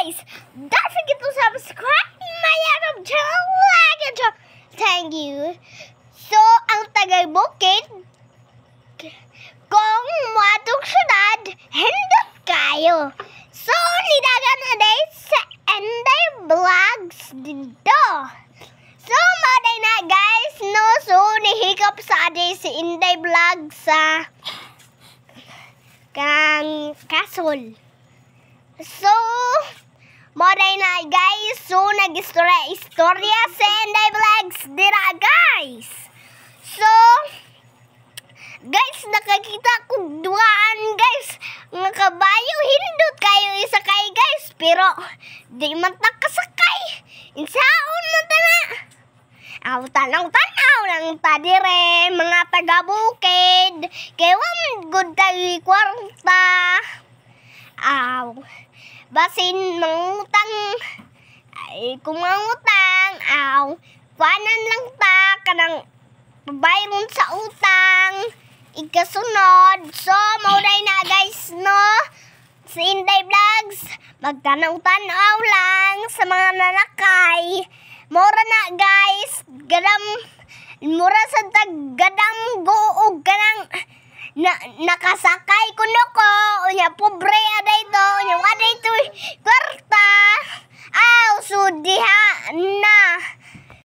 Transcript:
guys, don't forget to subscribe my YouTube channel, like and share. Thank you. So, ang tagay bukid, kung muatong syudad, hindot kayo. So, nidagan na day sa Inday Vlogs dito. So, maday na guys, no? So, nihikap sa aday si Inday Vlogs sa kang Kasol. So, maday na guys, so nag-istorya sa Inday Vlogs dira guys. So, guys, nakakita ko duaan guys, nga kabayo, hindot kayo isa kay guys, pero di man takasakay, insaon man tana. Aw, tanaw lang tadire, mga taga-bukid, kaya wam good tayo kwarta. Aw, basin mangutang, ay kung mangutang, aw, panan lang ta, kanang babayron sa utang, ikasunod. So, mauday na guys, no? Sa Inday Vlogs, magtanaw-tanaw lang sa mga nanakay. Mura na guys, mura sa gadam goog kanang nakasakay kuno ko, unya pobre aday to, unya aday to kwarta. Aw, so diha na